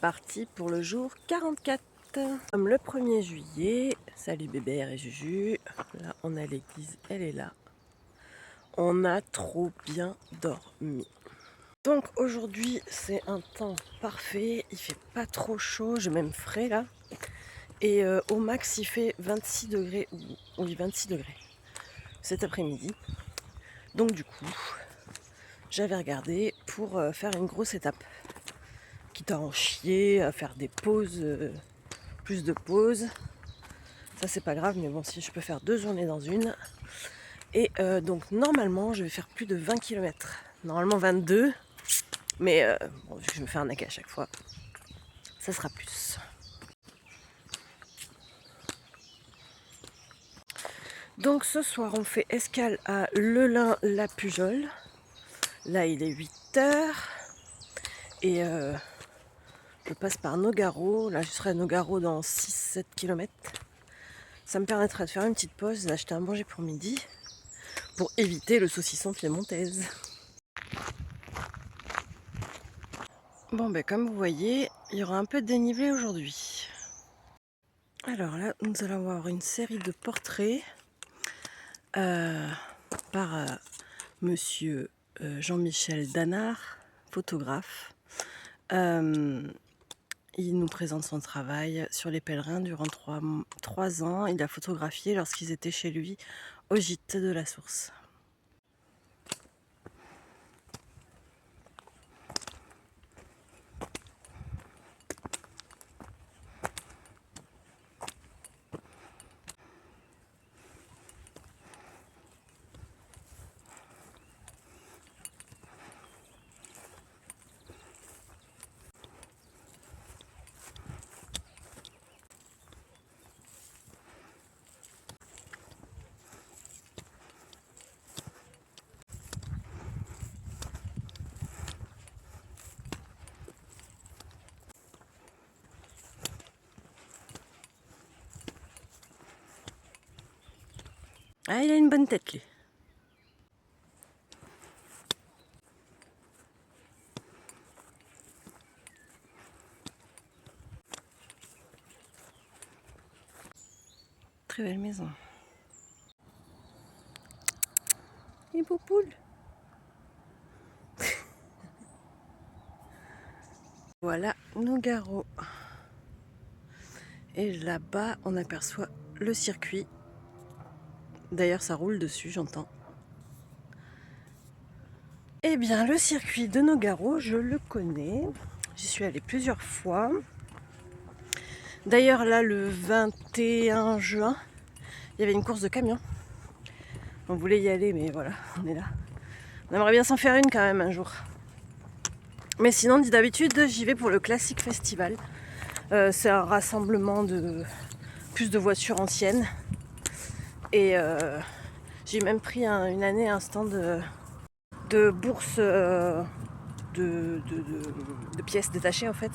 Parti pour le jour 44. Comme le 1er juillet, salut Bébert et Juju. Là, on est à l'église, elle est là. On a trop bien dormi. Donc aujourd'hui, c'est un temps parfait. Il fait pas trop chaud, j'ai même frais là. Et au max, il fait 26 degrés. Oui, 26 degrés cet après-midi. Donc du coup, j'avais regardé pour faire une grosse étape. Quitte à en chier, à faire des pauses, plus de pauses. Ça c'est pas grave, mais bon, si je peux faire 2 journées dans une. Et donc normalement je vais faire plus de 20 km. Normalement 22. Mais bon, vu que je me fais arnaquer à chaque fois, ça sera plus. Donc ce soir on fait escale à Lelin-la-Pujol. Là il est 8h. Et je passe par Nogaro. Là je serai à Nogaro dans 6-7 km. Ça me permettra de faire une petite pause, d'acheter à manger pour midi. Pour éviter le saucisson piémontaise. Bon ben comme vous voyez, il y aura un peu de dénivelé aujourd'hui. Alors là, nous allons avoir une série de portraits par monsieur Jean-Michel Danard, photographe. Il nous présente son travail sur les pèlerins durant 3 ans. Il a photographié lorsqu'ils étaient chez lui au gîte de la Source. Ah, il a une bonne tête, lui. Très belle maison. Et beau poule. Voilà Nogaro. Et là-bas, on aperçoit le circuit. D'ailleurs, ça roule dessus, j'entends. Eh bien, le circuit de Nogaro, je le connais. J'y suis allée plusieurs fois. D'ailleurs, là, le 21 juin, il y avait une course de camions. On voulait y aller, mais voilà, on est là. On aimerait bien s'en faire une quand même un jour. Mais sinon, d'habitude, j'y vais pour le Classic Festival. C'est un rassemblement de plus de voitures anciennes. Et j'ai même pris une année un stand de bourse de pièces détachées en fait.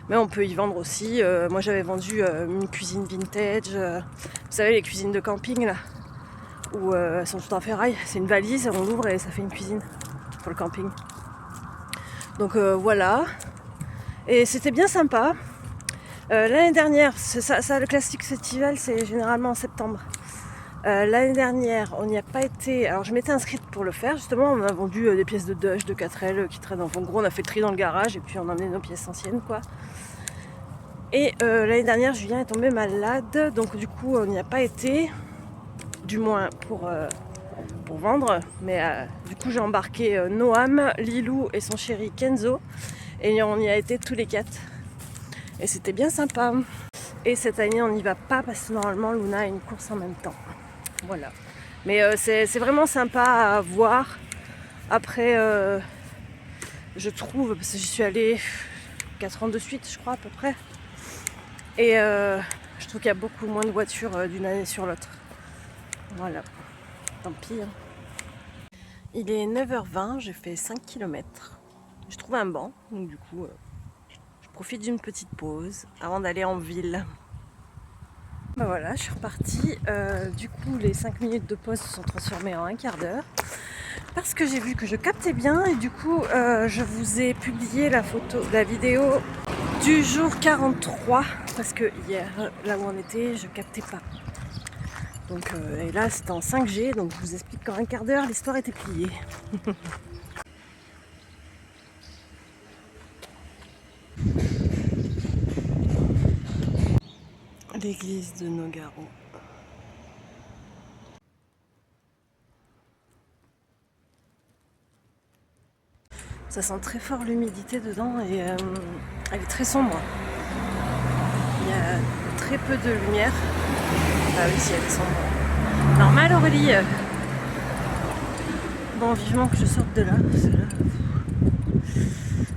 Mais on peut y vendre aussi. Moi j'avais vendu une cuisine vintage. Vous savez les cuisines de camping là, où elles sont toutes en ferraille. C'est une valise, on l'ouvre et ça fait une cuisine pour le camping. Donc voilà. Et c'était bien sympa. L'année dernière, ça le Classic Festival c'est généralement en septembre. L'année dernière, on n'y a pas été. Alors, je m'étais inscrite pour le faire. Justement, on a vendu des pièces de Dodge, de 4L qui traînent. En gros, on a fait le tri dans le garage et puis on a emmené nos pièces anciennes, quoi. Et l'année dernière, Julien est tombé malade, donc du coup, on n'y a pas été. Du moins pour vendre. Mais du coup, j'ai embarqué Noam, Lilou et son chéri Kenzo. Et on y a été tous les 4. Et c'était bien sympa. Et cette année, on n'y va pas parce que normalement, Luna a une course en même temps. Voilà. Mais c'est vraiment sympa à voir. Après, je trouve, parce que j'y suis allée 4 ans de suite, je crois, à peu près. Et je trouve qu'il y a beaucoup moins de voitures d'une année sur l'autre. Voilà. Tant pis. Hein. Il est 9h20, j'ai fait 5 km. Je trouve un banc, donc du coup, je profite d'une petite pause avant d'aller en ville. Ben voilà, je suis repartie. Du coup, les 5 minutes de pause se sont transformées en un quart d'heure. Parce que j'ai vu que je captais bien et du coup, je vous ai publié la vidéo du jour 43 parce que hier, là où on était, je captais pas. Donc, et là c'était en 5G, donc je vous explique qu'en un quart d'heure l'histoire était pliée. L'église de Nogaro. Ça sent très fort l'humidité dedans et elle est très sombre. Il y a très peu de lumière. Ah oui, si elle est sombre. Normal Aurélie. Bon, vivement que je sorte de là.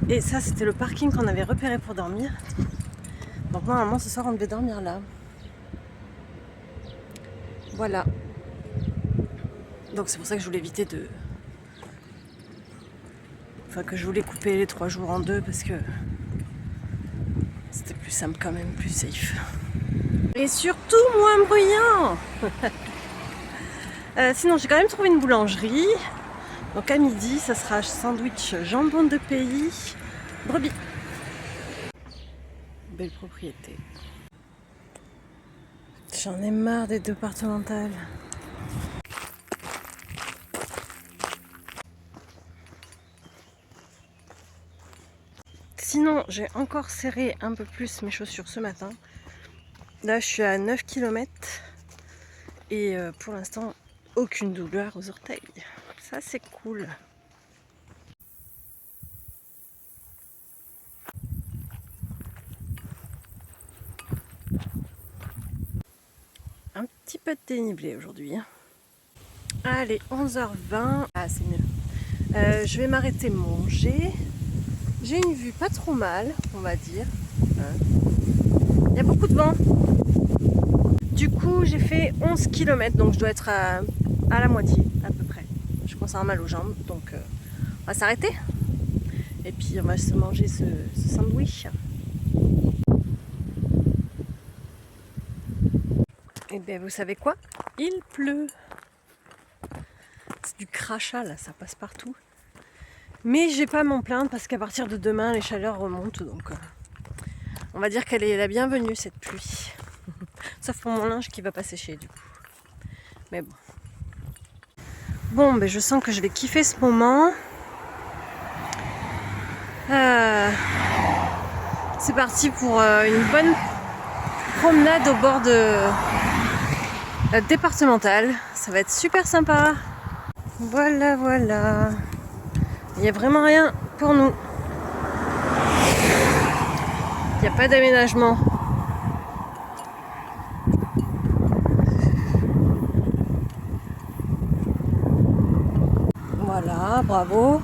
Et ça, c'était le parking qu'on avait repéré pour dormir. Donc normalement, ce soir, on devait dormir là. Voilà. Donc c'est pour ça que je voulais éviter de... Enfin, que je voulais couper les 3 jours en 2 parce que c'était plus simple quand même, plus safe. Et surtout moins bruyant. Sinon, j'ai quand même trouvé une boulangerie. Donc à midi, ça sera sandwich jambon de pays, brebis. Belle propriété. J'en ai marre des départementales. Sinon, j'ai encore serré un peu plus mes chaussures ce matin. Là, je suis à 9 km et pour l'instant, aucune douleur aux orteils. Ça, c'est cool. Un petit peu de dénivelé aujourd'hui. Allez, 11h20. Ah, c'est mieux. Je vais m'arrêter manger. J'ai une vue pas trop mal, on va dire. Il y a beaucoup de vent. Du coup, j'ai fait 11 km, donc je dois être à la moitié, à peu près. Je commence à avoir mal aux jambes, donc on va s'arrêter. Et puis, on va se manger ce sandwich. Et bien, vous savez quoi? Il pleut. C'est du crachat, là, ça passe partout. Mais j'ai pas à m'en plaindre parce qu'à partir de demain, les chaleurs remontent, donc on va dire qu'elle est la bienvenue, cette pluie. Sauf pour mon linge qui va pas sécher, du coup. Mais bon. Bon, ben je sens que je vais kiffer ce moment. C'est parti pour une bonne promenade au bord de la départementale. Ça va être super sympa. Voilà, voilà. Il n'y a vraiment rien pour nous. Il n'y a pas d'aménagement. Voilà, bravo.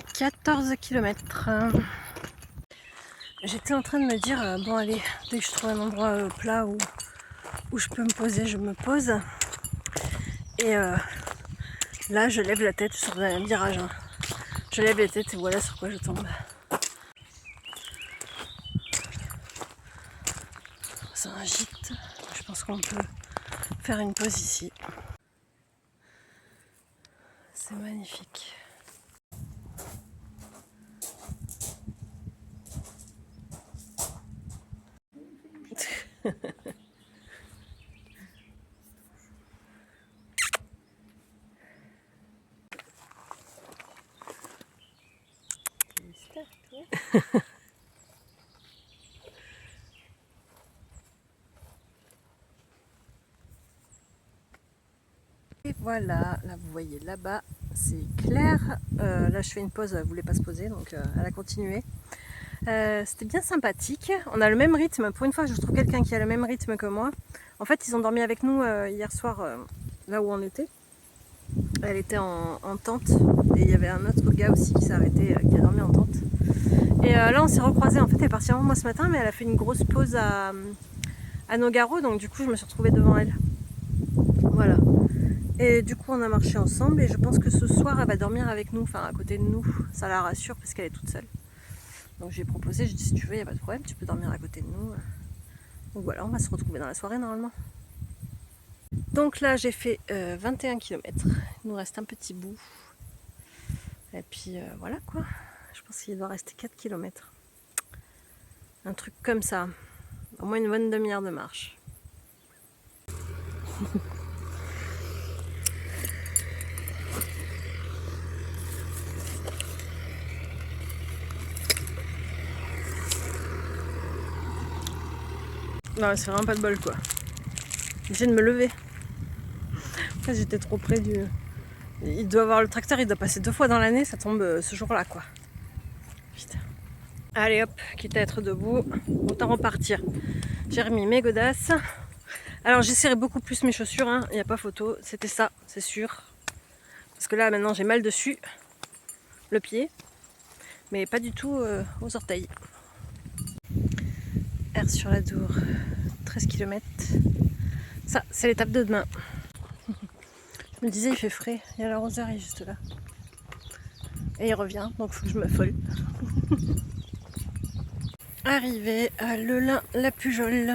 « 14 km. J'étais en train de me dire, bon allez, dès que je trouve un endroit plat où je peux me poser, je me pose. Et là, je lève la tête sur un virage. Hein. Je lève la tête et voilà sur quoi je tombe. C'est un gîte. Je pense qu'on peut faire une pause ici. C'est magnifique. Et voilà, là vous voyez là-bas, c'est clair. Là je fais une pause, elle voulait pas se poser, donc elle a continué. C'était bien sympathique. On a le même rythme. Pour une fois, je trouve quelqu'un qui a le même rythme que moi. En fait, ils ont dormi avec nous hier soir, là où on était. Elle était en tente et il y avait un autre gars aussi qui s'est arrêté, qui a dormi en tente. Et là, on s'est recroisés. En fait, elle est partie avant moi ce matin, mais elle a fait une grosse pause à Nogaro, donc du coup, je me suis retrouvée devant elle. Voilà. Et du coup, on a marché ensemble et je pense que ce soir, elle va dormir avec nous, enfin à côté de nous. Ça la rassure parce qu'elle est toute seule. Donc j'ai proposé, je dis si tu veux, il n'y a pas de problème, tu peux dormir à côté de nous. Donc voilà, on va se retrouver dans la soirée normalement. Donc là j'ai fait 21 km, il nous reste un petit bout. Et puis voilà quoi, je pense qu'il doit rester 4 km. Un truc comme ça, au moins une bonne demi-heure de marche. Non, c'est vraiment pas de bol quoi. J'essaie de me lever. Après, j'étais trop près du... Il doit avoir le tracteur, il doit passer 2 fois dans l'année, ça tombe ce jour-là quoi. Putain. Allez hop, quitte à être debout, autant repartir. J'ai remis mes godasses. Alors j'ai serré beaucoup plus mes chaussures, il n'y a pas photo, c'était ça, c'est sûr. Parce que là maintenant j'ai mal dessus, le pied, mais pas du tout aux orteils. Aire-sur-l'Adour, 13 km. Ça, c'est l'étape de demain. Je me disais, il fait frais, il y a l'arroseur, il est juste là. Et il revient, donc il faut que je me folle. Arrivé à Lelin-la-Pujol.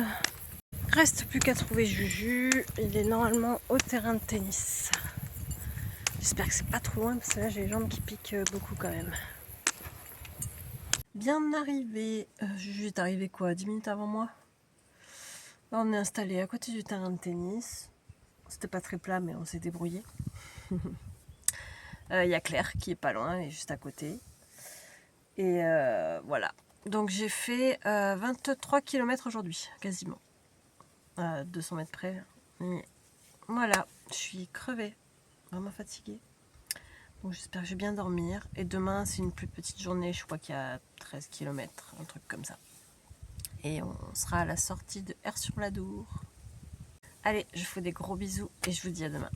Reste plus qu'à trouver Juju. Il est normalement au terrain de tennis. J'espère que c'est pas trop loin parce que là j'ai les jambes qui piquent beaucoup quand même. Bien arrivé. Juju est arrivé quoi, 10 minutes avant moi? Là on est installé à côté du terrain de tennis. C'était pas très plat mais on s'est débrouillé. Il y a Claire qui est pas loin, elle est juste à côté. Et voilà. Donc j'ai fait 23 km aujourd'hui, quasiment. 200 mètres près. Mais voilà, je suis crevée, vraiment fatiguée. Donc j'espère que je vais bien dormir. Et demain c'est une plus petite journée, je crois qu'il y a 13 km, un truc comme ça. Et on sera à la sortie de Aire-sur-l'Adour. Allez, je vous fais des gros bisous et je vous dis à demain.